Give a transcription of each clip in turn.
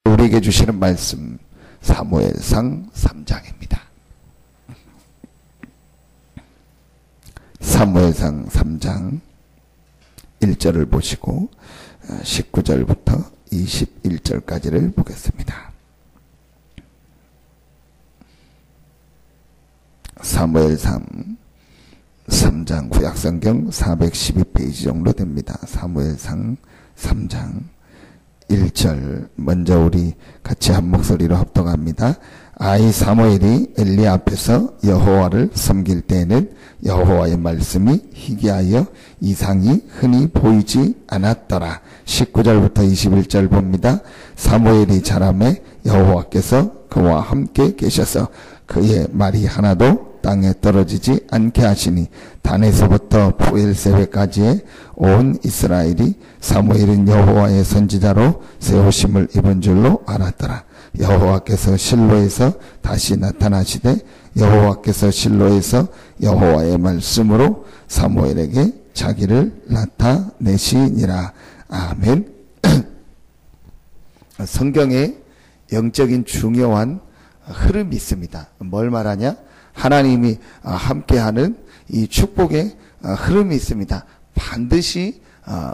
우리에게 주시는 말씀 사무엘상 3장입니다. 사무엘상 3장 1절을 보시고 19절부터 21절까지를 보겠습니다. 사무엘상 3장 구약성경 412페이지 정도 됩니다. 사무엘상 3장 1절 먼저 우리 같이 한 목소리로 합독합니다. 아이 사무엘이 엘리 앞에서 여호와를 섬길 때에는 여호와의 말씀이 희귀하여 이상이 흔히 보이지 않았더라. 19절부터 21절 봅니다. 사무엘이 자라매 여호와께서 그와 함께 계셔서 그의 말이 하나도 땅에 떨어지지 않게 하시니 단에서부터 부엘세베까지의 온 이스라엘이 사무엘은 여호와의 선지자로 세우심을 입은 줄로 알았더라. 여호와께서 실로에서 다시 나타나시되 여호와께서 실로에서 여호와의 말씀으로 사무엘에게 자기를 나타내시니라. 아멘. 성경에 영적인 중요한 흐름이 있습니다. 뭘 말하냐? 하나님이 함께하는 이 축복의 흐름이 있습니다. 반드시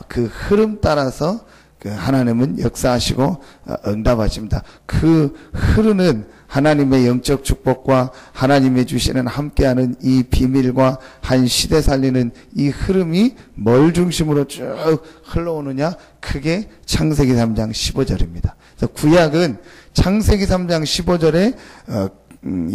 그 흐름 따라서 그 하나님은 역사하시고 응답하십니다. 그 흐르는 하나님의 영적 축복과 하나님이 주시는 함께하는 이 비밀과 한 시대 살리는 이 흐름이 뭘 중심으로 쭉 흘러오느냐? 그게 창세기 3장 15절입니다. 그래서 구약은 창세기 3장 15절에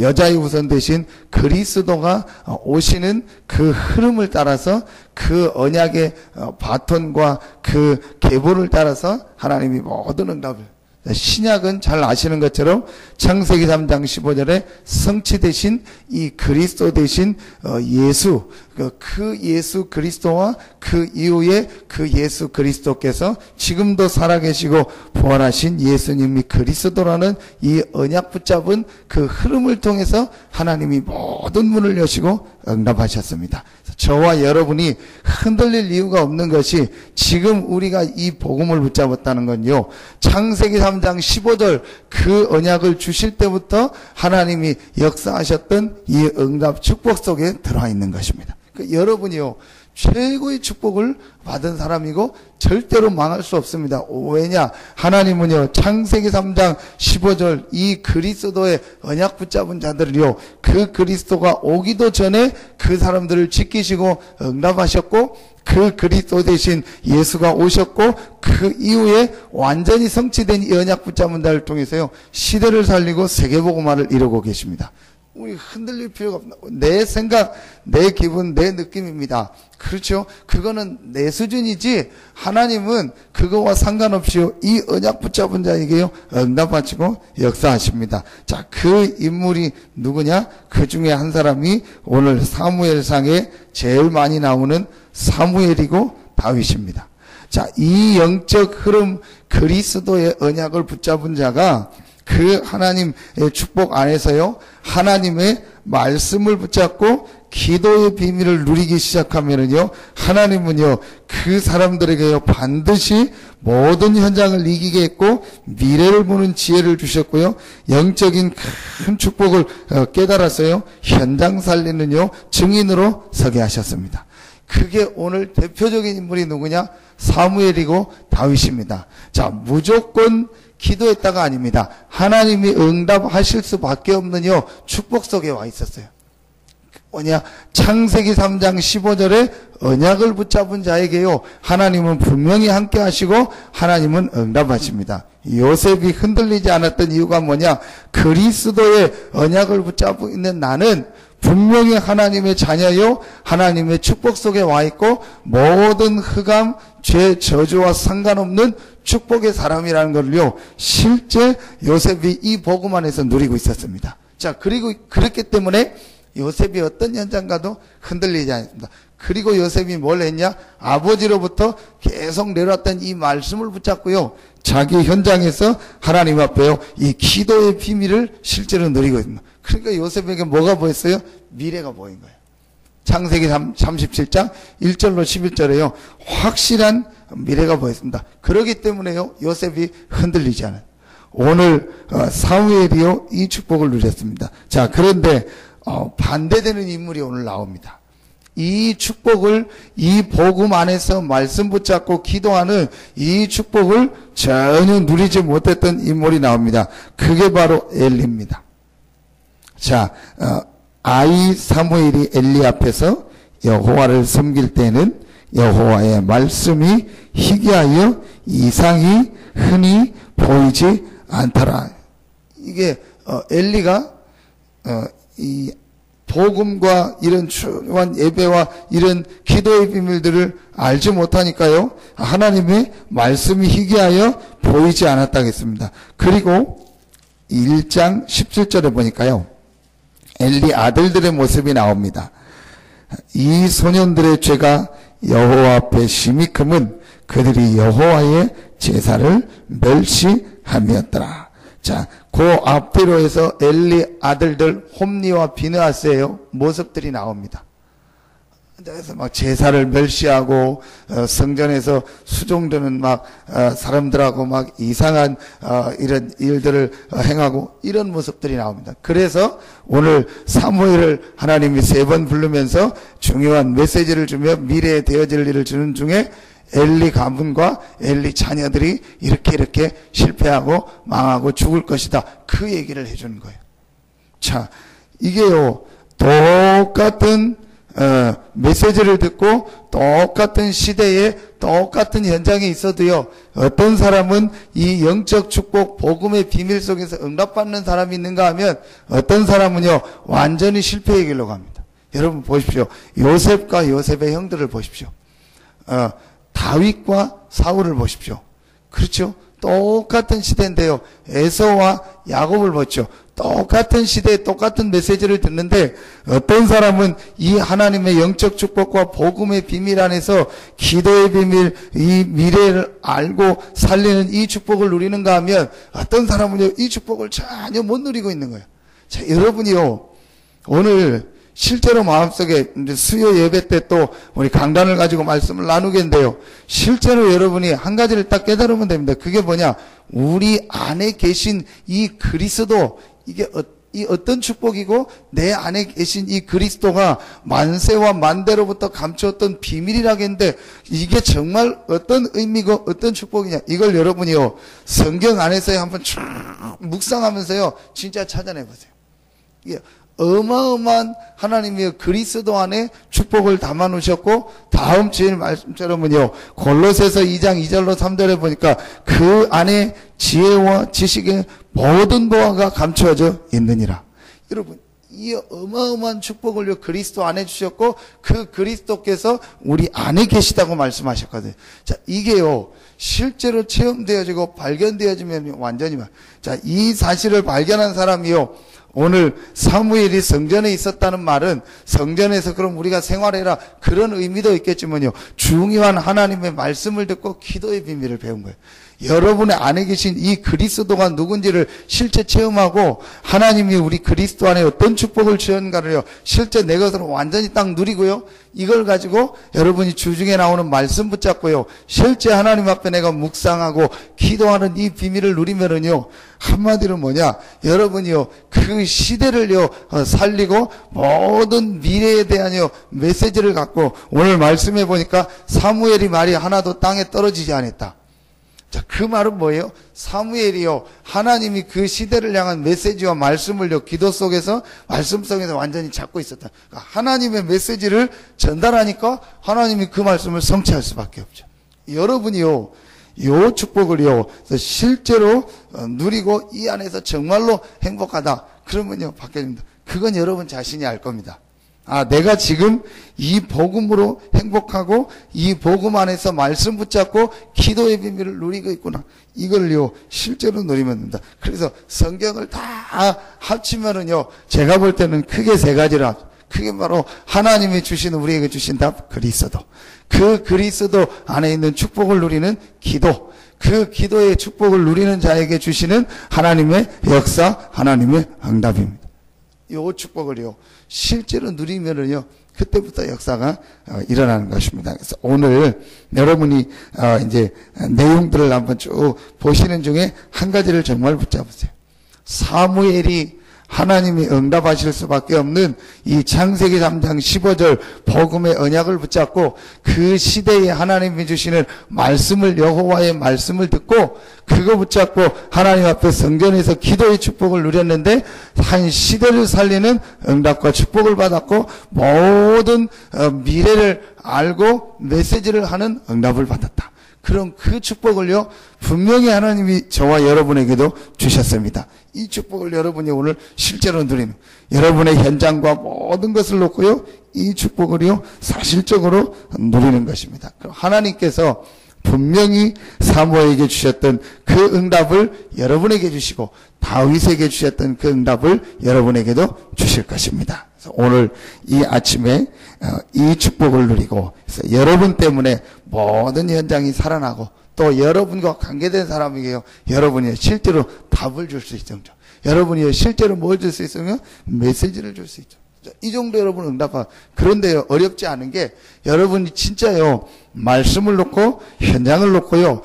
여자의 우선 대신 그리스도가 오시는 그 흐름을 따라서 그 언약의 바톤과 그 계보를 따라서 하나님이 모든 응답을, 신약은 잘 아시는 것처럼 창세기 3장 15절에 성취 대신 이 그리스도 대신 예수, 그 예수 그리스도와 그 이후에 그 예수 그리스도께서 지금도 살아계시고 부활하신 예수님이 그리스도라는 이 언약 붙잡은 그 흐름을 통해서 하나님이 모든 문을 여시고 응답하셨습니다. 저와 여러분이 흔들릴 이유가 없는 것이 지금 우리가 이 복음을 붙잡았다는 건요, 창세기 3장 15절 그 언약을 주실 때부터 하나님이 역사하셨던 이 응답 축복 속에 들어와 있는 것입니다. 여러분이요, 최고의 축복을 받은 사람이고 절대로 망할 수 없습니다. 왜냐? 하나님은요, 창세기 3장 15절 이 그리스도의 언약 붙잡은 자들을요, 그 그리스도가 오기도 전에 그 사람들을 지키시고 응답하셨고, 그 그리스도 대신 예수가 오셨고, 그 이후에 완전히 성취된 이 언약 붙잡은 자를 통해서요, 시대를 살리고 세계복음화를 이루고 계십니다. 우리 흔들릴 필요가 없나? 내 생각, 내 기분, 내 느낌입니다. 그렇죠? 그거는 내 수준이지 하나님은 그거와 상관없이 이 언약 붙잡은 자에게요 응답하시고 역사하십니다. 자, 그 인물이 누구냐? 그 중에 한 사람이 오늘 사무엘상에 제일 많이 나오는 사무엘이고 다윗입니다. 자, 이 영적 흐름, 그리스도의 언약을 붙잡은 자가 그 하나님의 축복 안에서요, 하나님의 말씀을 붙잡고 기도의 비밀을 누리기 시작하면은요, 하나님은요, 그 사람들에게요, 반드시 모든 현장을 이기게 했고, 미래를 보는 지혜를 주셨고요, 영적인 큰 축복을 깨달았어요, 현장 살리는요, 증인으로 서게 하셨습니다. 그게 오늘 대표적인 인물이 누구냐? 사무엘이고 다윗입니다. 자, 무조건 기도했다가 아닙니다. 하나님이 응답하실 수밖에 없는요, 축복 속에 와 있었어요. 뭐냐? 창세기 3장 15절에 언약을 붙잡은 자에게요, 하나님은 분명히 함께 하시고 하나님은 응답하십니다. 요셉이 흔들리지 않았던 이유가 뭐냐? 그리스도의 언약을 붙잡고 있는 나는 분명히 하나님의 자녀요, 하나님의 축복 속에 와 있고 모든 흑암, 죄, 저주와 상관없는 축복의 사람이라는 걸요, 실제 요셉이 이 복음 안에서 누리고 있었습니다. 자, 그리고 그렇기 때문에 요셉이 어떤 현장 가도 흔들리지 않습니다. 그리고 요셉이 뭘 했냐? 아버지로부터 계속 내려왔던 이 말씀을 붙잡고요, 자기 현장에서 하나님 앞에요, 이 기도의 비밀을 실제로 누리고 있습니다. 그러니까 요셉에게 뭐가 보였어요? 미래가 보인 거예요. 창세기 37장 1절로 11절에요, 확실한 미래가 보였습니다. 그렇기 때문에요, 요셉이 흔들리지 않아요. 오늘 사무엘이요 이 축복을 누렸습니다. 자, 그런데 반대되는 인물이 오늘 나옵니다. 이 축복을, 이 복음 안에서 말씀 붙잡고 기도하는 이 축복을 전혀 누리지 못했던 인물이 나옵니다. 그게 바로 엘리입니다. 자, 아이 사무엘이 엘리 앞에서 여호와를 섬길 때는 여호와의 말씀이 희귀하여 이상이 흔히 보이지 않더라. 이게 엘리가 이 복음과 이런 중요한 예배와 이런 기도의 비밀들을 알지 못하니까요, 하나님의 말씀이 희귀하여 보이지 않았다겠습니다. 그리고 1장 17절에 보니까요, 엘리 아들들의 모습이 나옵니다. 이 소년들의 죄가 여호와 앞에 심히 크면 그들이 여호와의 제사를 멸시함이었더라. 자, 그 앞뒤로 해서 엘리 아들들 홈니와 비느하스의 모습들이 나옵니다. 그래서 막 제사를 멸시하고 성전에서 수종드는 막 사람들하고 막 이상한 이런 일들을 행하고 이런 모습들이 나옵니다. 그래서 오늘 사무엘을 하나님이 3번 부르면서 중요한 메시지를 주며 미래에 되어질 일을 주는 중에 엘리 가문과 엘리 자녀들이 이렇게 실패하고 망하고 죽을 것이다. 그 얘기를 해주는 거예요. 자, 이게요, 똑같은 메시지를 듣고 똑같은 시대에 똑같은 현장에 있어도요, 어떤 사람은 이 영적 축복 복음의 비밀 속에서 응답받는 사람이 있는가 하면 어떤 사람은요 완전히 실패의 길로 갑니다. 여러분 보십시오. 요셉과 요셉의 형들을 보십시오. 다윗과 사울을 보십시오. 그렇죠? 똑같은 시대인데요, 에서와 야곱을 보죠. 똑같은 시대에 똑같은 메시지를 듣는데 어떤 사람은 이 하나님의 영적 축복과 복음의 비밀 안에서 기도의 비밀, 이 미래를 알고 살리는 이 축복을 누리는가 하면 어떤 사람은요 이 축복을 전혀 못 누리고 있는 거예요. 자, 여러분이요 오늘 실제로 마음속에 이제 수요 예배 때 또 우리 강단을 가지고 말씀을 나누겠는데요, 실제로 여러분이 한 가지를 딱 깨달으면 됩니다. 그게 뭐냐, 우리 안에 계신 이 그리스도, 이게 이 어떤 축복이고 내 안에 계신 이 그리스도가 만세와 만대로부터 감추었던 비밀이라겠는데 이게 정말 어떤 의미고 어떤 축복이냐, 이걸 여러분이요 성경 안에서 한번 쭉 묵상하면서요 진짜 찾아내보세요. 이게 어마어마한 하나님의 그리스도 안에 축복을 담아 놓으셨고, 다음 주일 말씀처럼은요 골로새서 2장 2절로 3절에 보니까 그 안에 지혜와 지식의 모든 보화가 감추어져 있느니라. 여러분, 이 어마어마한 축복을요 그리스도 안에 주셨고 그 그리스도께서 우리 안에 계시다고 말씀하셨거든요. 자, 이게요 실제로 체험되어지고 발견되어지면 완전히 자, 이 사실을 발견한 사람이요 오늘 사무엘이 성전에 있었다는 말은 성전에서 그럼 우리가 생활해라 그런 의미도 있겠지만요, 중요한 하나님의 말씀을 듣고 기도의 비밀을 배운 거예요. 여러분의 안에 계신 이 그리스도가 누군지를 실제 체험하고 하나님이 우리 그리스도 안에 어떤 축복을 주었는가를요 실제 내 것으로 완전히 딱 누리고요, 이걸 가지고 여러분이 주중에 나오는 말씀 붙잡고요 실제 하나님 앞에 내가 묵상하고 기도하는 이 비밀을 누리면은요 한마디로 뭐냐, 여러분이요 그 시대를요 살리고 모든 미래에 대한요 메시지를 갖고, 오늘 말씀해 보니까 사무엘이 말이 하나도 땅에 떨어지지 않았다. 자, 그 말은 뭐예요? 사무엘이요 하나님이 그 시대를 향한 메시지와 말씀을요 기도 속에서 말씀 속에서 완전히 잡고 있었다. 그러니까 하나님의 메시지를 전달하니까 하나님이 그 말씀을 성취할 수밖에 없죠. 여러분이요 요 축복을요 실제로 누리고 이 안에서 정말로 행복하다 그러면요 바뀌어집니다. 그건 여러분 자신이 알 겁니다. 아, 내가 지금 이 복음으로 행복하고 이 복음 안에서 말씀 붙잡고 기도의 비밀을 누리고 있구나, 이걸요 실제로 누리면 됩니다. 그래서 성경을 다 합치면은요 제가 볼 때는 크게 3가지라, 그게 바로 하나님이 주시는, 우리에게 주신 답 그리스도, 그 그리스도 안에 있는 축복을 누리는 기도, 그 기도의 축복을 누리는 자에게 주시는 하나님의 역사, 하나님의 응답입니다. 이 축복을요 실제로 누리면은요 그때부터 역사가 일어나는 것입니다. 그래서 오늘 여러분이 이제 내용들을 한번 쭉 보시는 중에 한 가지를 정말 붙잡으세요. 사무엘이 하나님이 응답하실 수밖에 없는 이 창세기 3장 15절 복음의 언약을 붙잡고 그 시대에 하나님이 주시는 말씀을, 여호와의 말씀을 듣고 그거 붙잡고 하나님 앞에 성전에서 기도의 축복을 누렸는데 한 시대를 살리는 응답과 축복을 받았고 모든 미래를 알고 메시지를 하는 응답을 받았다. 그럼 그 축복을요, 분명히 하나님이 저와 여러분에게도 주셨습니다. 이 축복을 여러분이 오늘 실제로 누리는, 여러분의 현장과 모든 것을 놓고요, 이 축복을요, 사실적으로 누리는 것입니다. 그럼 하나님께서 분명히 사무엘에게 주셨던 그 응답을 여러분에게 주시고, 다윗에게 주셨던 그 응답을 여러분에게도 주실 것입니다. 그래서 오늘 이 아침에 이 축복을 누리고, 그래서 여러분 때문에 모든 현장이 살아나고, 또 여러분과 관계된 사람에게요, 여러분이 실제로 답을 줄 수 있죠. 여러분이 실제로 뭘 줄 수 있으면 메시지를 줄 수 있죠. 이 정도 여러분 응답하. 그런데요, 어렵지 않은 게 여러분이 진짜요, 말씀을 놓고 현장을 놓고요,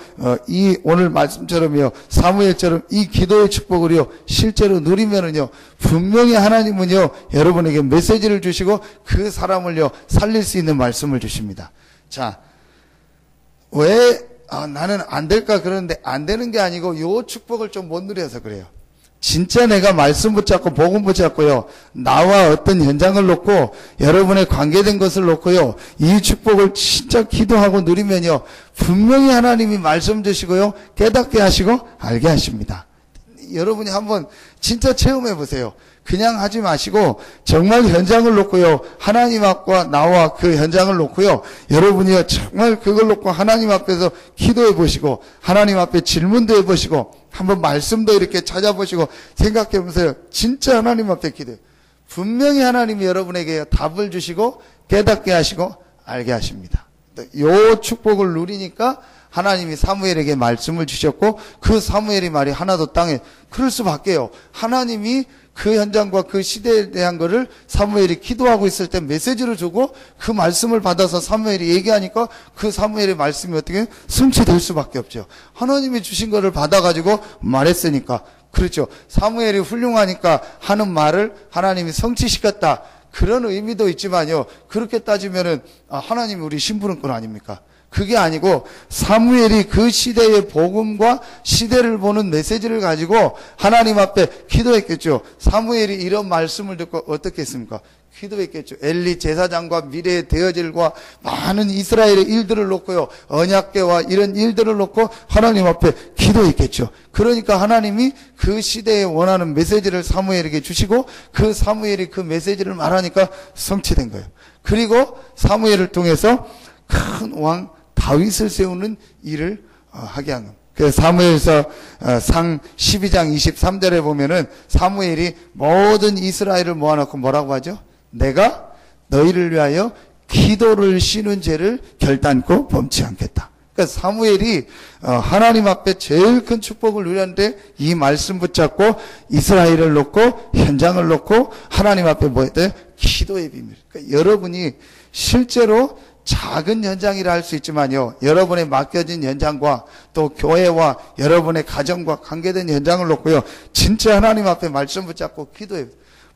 이 오늘 말씀처럼요, 사무엘처럼 이 기도의 축복을요, 실제로 누리면은요, 분명히 하나님은요, 여러분에게 메시지를 주시고 그 사람을요, 살릴 수 있는 말씀을 주십니다. 자, 왜 나는 안 될까 그러는데 안 되는 게 아니고 요 축복을 좀 못 누려서 그래요. 진짜 내가 말씀 붙잡고 복음 붙잡고요, 나와 어떤 현장을 놓고 여러분의 관계된 것을 놓고요, 이 축복을 진짜 기도하고 누리면요, 분명히 하나님이 말씀 주시고요, 깨닫게 하시고 알게 하십니다. 여러분이 한번 진짜 체험해 보세요. 그냥 하지 마시고 정말 현장을 놓고요, 하나님 앞과 나와 그 현장을 놓고요, 여러분이요 정말 그걸 놓고 하나님 앞에서 기도해 보시고 하나님 앞에 질문도 해보시고 한번 말씀도 이렇게 찾아보시고 생각해 보세요. 진짜 하나님 앞에 기도해요. 분명히 하나님이 여러분에게 답을 주시고 깨닫게 하시고 알게 하십니다. 이 축복을 누리니까 하나님이 사무엘에게 말씀을 주셨고 그 사무엘이 말이 하나도 땅에, 그럴 수밖에요. 하나님이 그 현장과 그 시대에 대한 거를 사무엘이 기도하고 있을 때 메시지를 주고 그 말씀을 받아서 사무엘이 얘기하니까 그 사무엘의 말씀이 어떻게 성취될 수밖에 없죠. 하나님이 주신 거를 받아가지고 말했으니까. 그렇죠. 사무엘이 훌륭하니까 하는 말을 하나님이 성취시켰다. 그런 의미도 있지만요, 그렇게 따지면은 하나님이 우리 심부름꾼 아닙니까? 그게 아니고 사무엘이 그 시대의 복음과 시대를 보는 메시지를 가지고 하나님 앞에 기도했겠죠. 사무엘이 이런 말씀을 듣고 어떻게 했습니까? 기도했겠죠. 엘리 제사장과 미래의 대어질과 많은 이스라엘의 일들을 놓고요, 언약궤와 이런 일들을 놓고 하나님 앞에 기도했겠죠. 그러니까 하나님이 그 시대에 원하는 메시지를 사무엘에게 주시고 그 사무엘이 그 메시지를 말하니까 성취된 거예요. 그리고 사무엘을 통해서 큰 왕 다윗을 세우는 일을 하게 한 겁니다. 그래서 사무엘서 상 12장 23절에 보면은 사무엘이 모든 이스라엘을 모아놓고 뭐라고 하죠? 내가 너희를 위하여 기도를 쉬는 죄를 결단코 범치 않겠다. 그러니까 사무엘이 하나님 앞에 제일 큰 축복을 누렸는데 이 말씀 붙잡고 이스라엘을 놓고 현장을 놓고 하나님 앞에 뭐 했대요? 기도의 비밀. 그러니까 여러분이 실제로 작은 현장이라 할 수 있지만요, 여러분의 맡겨진 현장과 또 교회와 여러분의 가정과 관계된 현장을 놓고요, 진짜 하나님 앞에 말씀 붙잡고 기도해요.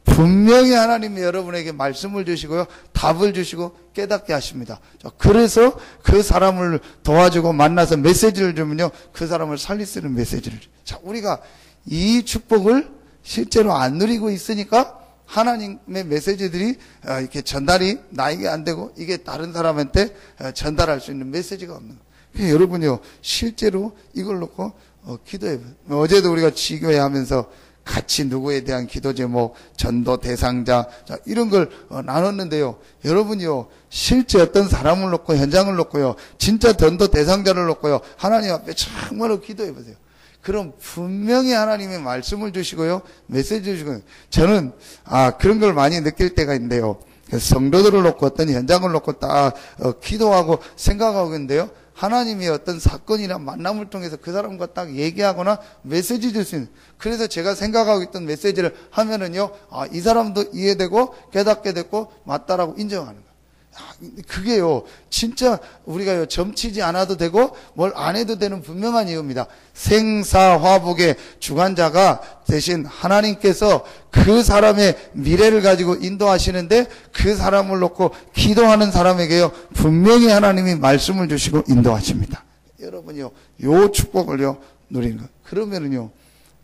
분명히 하나님이 여러분에게 말씀을 주시고요, 답을 주시고 깨닫게 하십니다. 그래서 그 사람을 도와주고 만나서 메시지를 주면요, 그 사람을 살릴 수 있는 메시지를 줘요. 자, 우리가 이 축복을 실제로 안 누리고 있으니까 하나님의 메시지들이 이렇게 전달이 나에게 안 되고 이게 다른 사람한테 전달할 수 있는 메시지가 없는 거예요. 여러분이요, 실제로 이걸 놓고 기도해요. 어제도 우리가 지교회 하면서 같이 누구에 대한 기도 제목, 전도 대상자, 이런 걸 나눴는데요. 여러분이요, 실제 어떤 사람을 놓고 현장을 놓고요, 진짜 전도 대상자를 놓고요, 하나님 앞에 정말로 기도해 보세요. 그럼 분명히 하나님의 말씀을 주시고요, 메시지를 주시고요. 저는 그런 걸 많이 느낄 때가 있는데요. 성도들을 놓고 어떤 현장을 놓고 딱 기도하고 생각하고 있는데요, 하나님이 어떤 사건이나 만남을 통해서 그 사람과 딱 얘기하거나 메시지 줄 수 있는, 그래서 제가 생각하고 있던 메시지를 하면은요, 이 사람도 이해되고 깨닫게 됐고 맞다라고 인정하는 거예요. 그게요, 진짜 우리가요, 점치지 않아도 되고 뭘 안 해도 되는 분명한 이유입니다. 생사화복의 주관자가 대신 하나님께서 그 사람의 미래를 가지고 인도하시는데, 그 사람을 놓고 기도하는 사람에게요, 분명히 하나님이 말씀을 주시고 인도하십니다. 여러분요, 요 축복을요, 누리는 거. 그러면은요,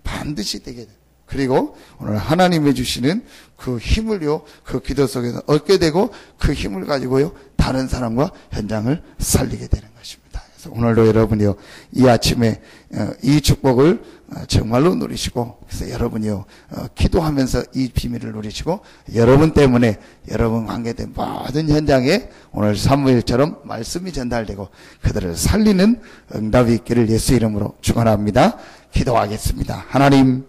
반드시 되게 돼요. 그리고 오늘 하나님이 주시는 그 힘을요, 그 기도 속에서 얻게 되고, 그 힘을 가지고요, 다른 사람과 현장을 살리게 되는 것입니다. 그래서 오늘도 여러분이요, 이 아침에 이 축복을 정말로 누리시고, 그래서 여러분이요, 기도하면서 이 비밀을 누리시고, 여러분 때문에 여러분 관계된 모든 현장에 오늘 사무엘처럼 말씀이 전달되고 그들을 살리는 응답이 있기를 예수 이름으로 축원합니다. 기도하겠습니다. 하나님,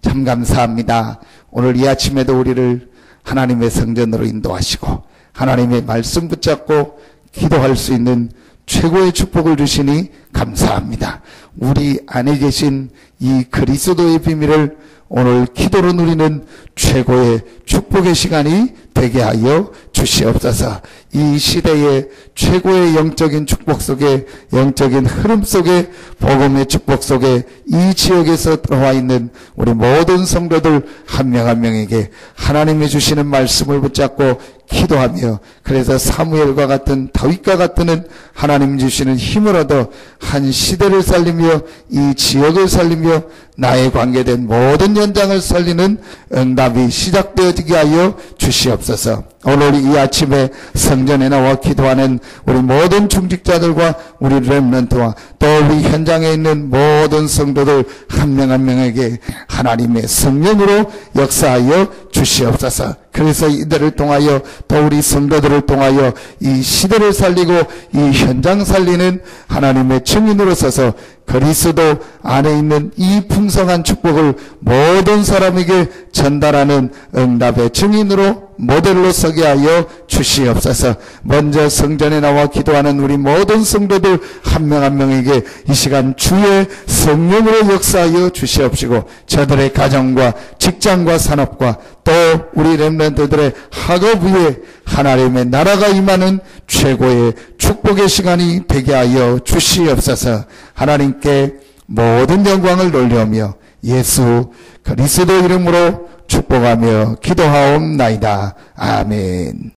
참 감사합니다. 오늘 이 아침에도 우리를 하나님의 성전으로 인도하시고 하나님의 말씀 붙잡고 기도할 수 있는 최고의 축복을 주시니 감사합니다. 우리 안에 계신 이 그리스도의 비밀을 오늘 기도로 누리는 최고의 축복의 시간이 되게 하여 주시옵소서. 이 시대의 최고의 영적인 축복 속에, 영적인 흐름 속에, 복음의 축복 속에 이 지역에서 들어와 있는 우리 모든 성도들 한 명 한 명에게 하나님이 주시는 말씀을 붙잡고 기도하며, 그래서 사무엘과 같은 다윗과 같은 하나님 주시는 힘을 얻어 한 시대를 살리며 이 지역을 살리며 나에 관계된 모든 현장을 살리는 응답이 시작되어지게 하여 주시옵소서. 오늘 이 아침에 성전에 나와 기도하는 우리 모든 중직자들과 우리 렘넌트와 또 우리 현장에 있는 모든 성도들 한 명 한 명에게 하나님의 성령으로 역사하여 주시옵소서. 그래서 이들을 통하여 또 우리 성도들을 통하여 이 시대를 살리고 이 현장 살리는 하나님의 증인으로 서서 그리스도 안에 있는 이 풍성한 축복을 모든 사람에게 전달하는 응답의 증인으로 모델로 서게 하여 주시옵소서. 먼저 성전에 나와 기도하는 우리 모든 성도들 한 명 한 명에게 이 시간 주의 성령으로 역사하여 주시옵시고, 저들의 가정과 직장과 산업과 또 우리 렘넌트들의 학업 위에 하나님의 나라가 임하는 최고의 축복의 시간이 되게 하여 주시옵소서. 하나님께 모든 영광을 돌려오며 예수 그리스도 이름으로 축복하며 기도하옵나이다. 아멘.